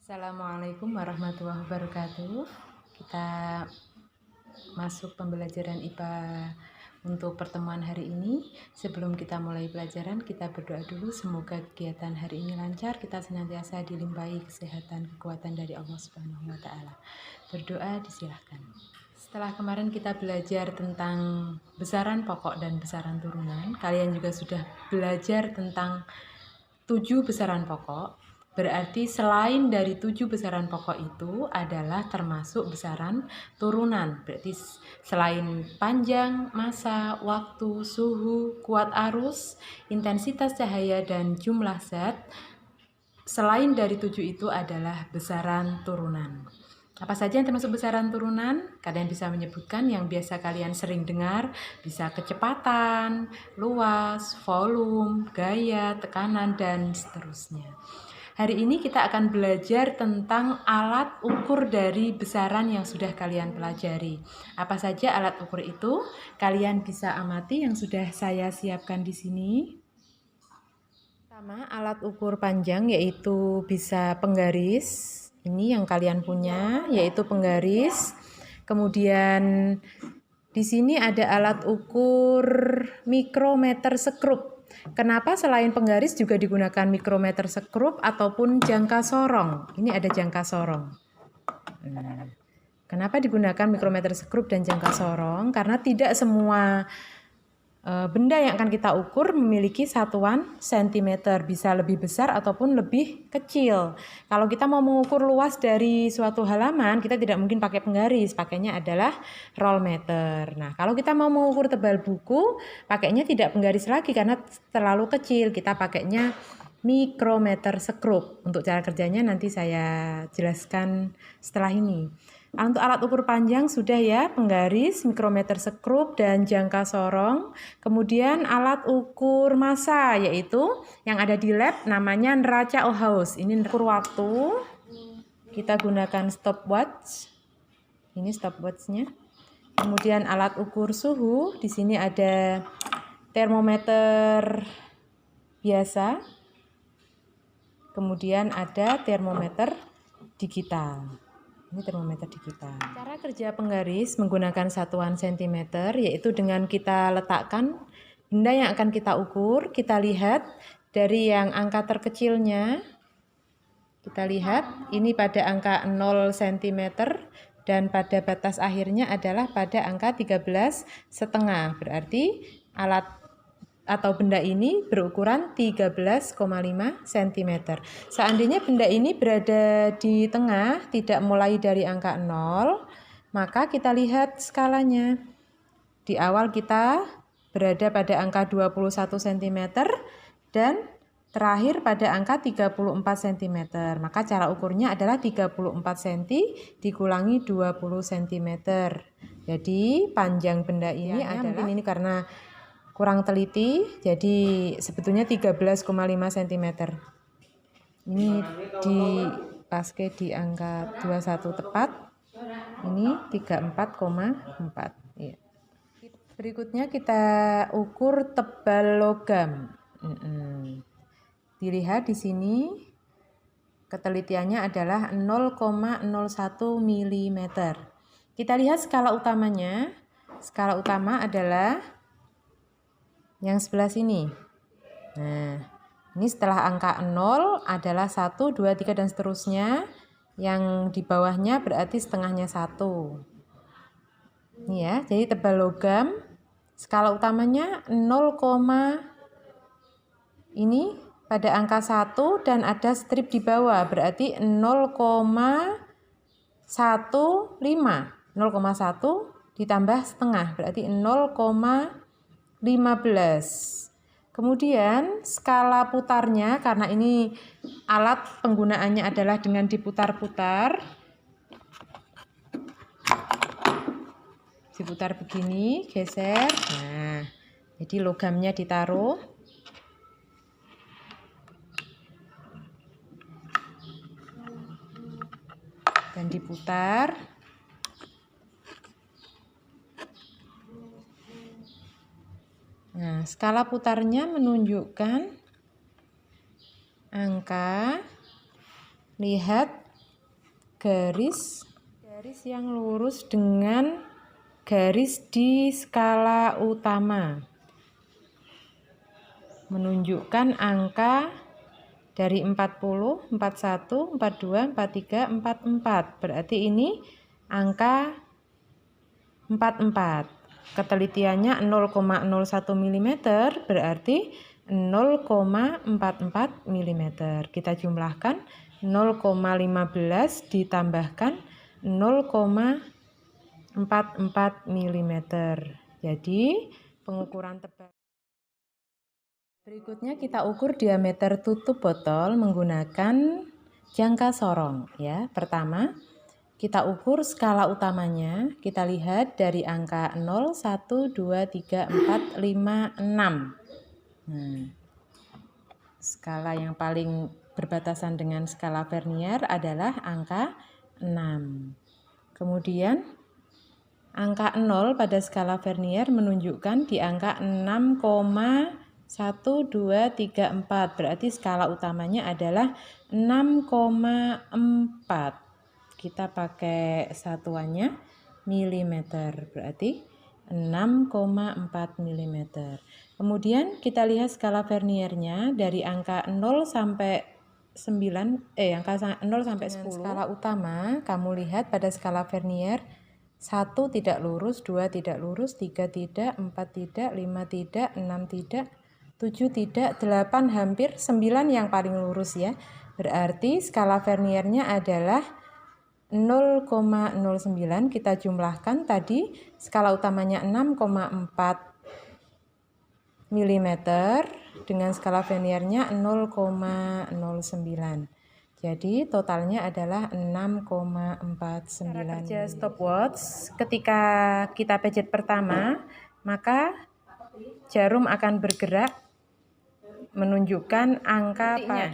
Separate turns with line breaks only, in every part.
Assalamualaikum warahmatullahi wabarakatuh. Kita masuk pembelajaran IPA untuk pertemuan hari ini. Sebelum kita mulai pelajaran, kita berdoa dulu. Semoga kegiatan hari ini lancar, kita senantiasa dilimpahi kesehatan, kekuatan dari Allah Subhanahu wa Ta'ala. Berdoa disilahkan. Setelah kemarin kita belajar tentang besaran pokok dan besaran turunan, kalian juga sudah belajar tentang 7 besaran pokok. Berarti selain dari 7 besaran pokok itu adalah termasuk besaran turunan. Berarti selain panjang, massa, waktu, suhu, kuat arus, intensitas cahaya, dan jumlah zat, selain dari 7 itu adalah besaran turunan. Apa saja yang termasuk besaran turunan? Kalian bisa menyebutkan yang biasa kalian sering dengar, bisa kecepatan, luas, volume, gaya, tekanan, dan seterusnya. Hari ini kita akan belajar tentang alat ukur dari besaran yang sudah kalian pelajari. Apa saja alat ukur itu? Kalian bisa amati yang sudah saya siapkan di sini. Pertama, alat ukur panjang yaitu bisa penggaris. Ini yang kalian punya, yaitu penggaris. Kemudian di sini ada alat ukur mikrometer sekrup. Kenapa selain penggaris juga digunakan mikrometer sekrup ataupun jangka sorong? Ini ada jangka sorong. Kenapa digunakan mikrometer sekrup dan jangka sorong? Karena tidak semua benda yang akan kita ukur memiliki satuan cm, bisa lebih besar ataupun lebih kecil. Kalau kita mau mengukur luas dari suatu halaman, kita tidak mungkin pakai penggaris, pakainya adalah roll meter. Nah, kalau kita mau mengukur tebal buku, pakainya tidak penggaris lagi karena terlalu kecil, kita pakainya mikrometer sekrup. Untuk cara kerjanya nanti saya jelaskan setelah ini. Untuk alat ukur panjang sudah ya, penggaris, mikrometer sekrup, dan jangka sorong. Kemudian alat ukur massa yaitu yang ada di lab namanya neraca Ohaus. Ini ukur waktu. Kita gunakan stopwatch. Ini stopwatchnya. Kemudian alat ukur suhu. Di sini ada termometer biasa. Kemudian ada termometer digital. Ini termometer digital. Cara kerja penggaris menggunakan satuan cm, yaitu dengan kita letakkan benda yang akan kita ukur, kita lihat dari yang angka terkecilnya, kita lihat ini pada angka 0 cm dan pada batas akhirnya adalah pada angka 13,5. Berarti alat atau benda ini berukuran 13,5 cm. Seandainya benda ini berada di tengah, tidak mulai dari angka 0, maka kita lihat skalanya. Di awal kita berada pada angka 21 cm dan terakhir pada angka 34 cm. Maka cara ukurnya adalah 34 cm dikurangi 20 cm. Jadi panjang benda ini adalah, mungkin ini karena kurang teliti, jadi sebetulnya 13,5 cm. Ini di paske di angka 21 tepat. Ini 34,4. Ya. Berikutnya kita ukur tebal logam. Dilihat di sini ketelitiannya adalah 0,01 mm. Kita lihat skala utamanya. Skala utama adalah yang sebelah sini. Nah, ini setelah angka 0 adalah 1, 2, 3 dan seterusnya. Yang di bawahnya berarti setengahnya 1. Ini ya, jadi tebal logam skala utamanya 0, ini pada angka 1 dan ada strip di bawah berarti 0,15. 0,1 ditambah setengah berarti 0,15. Kemudian skala putarnya, karena ini alat penggunaannya adalah dengan diputar-putar. Diputar begini, geser. Nah, jadi logamnya ditaruh. Dan diputar. Nah, skala putarnya menunjukkan angka, lihat garis yang lurus dengan garis di skala utama, menunjukkan angka dari 40, 41, 42, 43, 44. Berarti ini angka 44. Ketelitiannya 0,01 mm, berarti 0,44 mm. Kita jumlahkan 0,15 ditambahkan 0,44 mm. Jadi pengukuran tebal. Berikutnya kita ukur diameter tutup botol menggunakan jangka sorong ya. Pertama, kita ukur skala utamanya. Kita lihat dari angka 0, 1, 2, 3, 4, 5, 6. Nah, skala yang paling berbatasan dengan skala Vernier adalah angka 6. Kemudian angka 0 pada skala Vernier menunjukkan di angka 6,1, 2, 3, 4. Berarti skala utamanya adalah 6,4. Kita pakai satuannya milimeter, berarti 6,4 mm. Kemudian kita lihat skala Verniernya dari angka 0 sampai 9, angka 0 sampai 10. Skala utama, kamu lihat pada skala Vernier 1 tidak lurus, 2 tidak lurus, 3 tidak, 4 tidak, 5 tidak, 6 tidak, 7 tidak, 8 hampir, 9 yang paling lurus ya. Berarti skala Verniernya adalah 0,09. Kita jumlahkan tadi skala utamanya 6,4 mm dengan skala Verniernya 0,09. Jadi totalnya adalah 6,49. Cara kerja stopwatch, ketika kita pijat pertama, maka jarum akan bergerak menunjukkan angka pada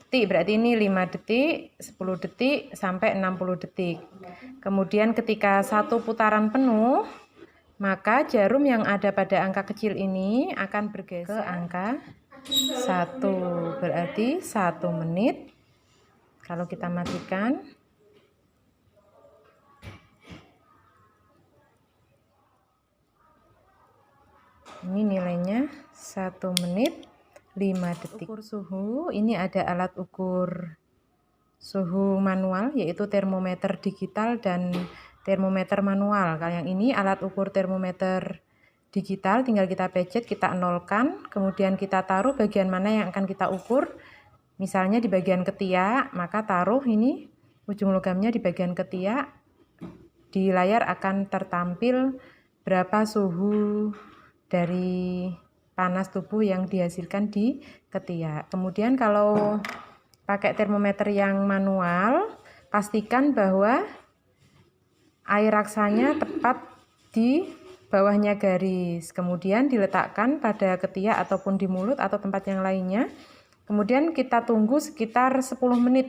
detik, berarti ini 5 detik, 10 detik, sampai 60 detik. Kemudian ketika satu putaran penuh, maka jarum yang ada pada angka kecil ini akan bergeser ke angka 1, berarti 1 menit. Kalau kita matikan, ini nilainya 1 menit 5 detik. Ukur suhu, ini ada alat ukur suhu manual, yaitu termometer digital dan termometer manual. Kalau yang ini alat ukur termometer digital, tinggal kita pijat, kita nolkan, kemudian kita taruh bagian mana yang akan kita ukur. Misalnya di bagian ketiak, maka taruh ini ujung logamnya di bagian ketiak. Di layar akan tertampil berapa suhu dari panas tubuh yang dihasilkan di ketiak. Kemudian kalau pakai termometer yang manual, pastikan bahwa air raksanya tepat di bawahnya garis. Kemudian diletakkan pada ketiak ataupun di mulut atau tempat yang lainnya. Kemudian kita tunggu sekitar 10 menit.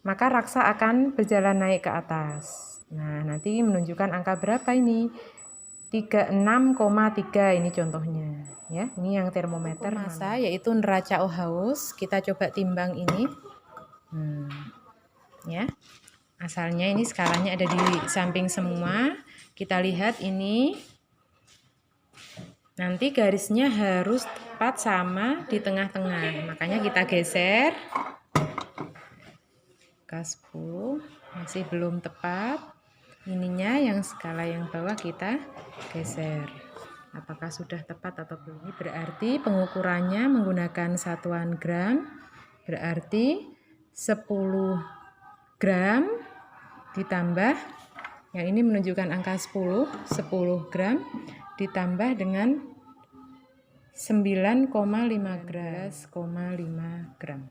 Maka raksa akan berjalan naik ke atas. Nah, nanti menunjukkan angka berapa ini? 36,3 ini contohnya ya. Ini yang termometer massa yaitu neraca Ohaus. Kita coba timbang ini. Ya. Asalnya ini skalanya ada di samping semua. Kita lihat ini. Nanti garisnya harus tepat sama di tengah-tengah. Makanya kita geser. K10 masih belum tepat. Ininya yang skala yang bawah kita geser. Apakah sudah tepat atau belum? Ini berarti pengukurannya menggunakan satuan gram. Berarti 10 gram ditambah, yang ini menunjukkan angka 10 gram ditambah dengan 9,5 gram.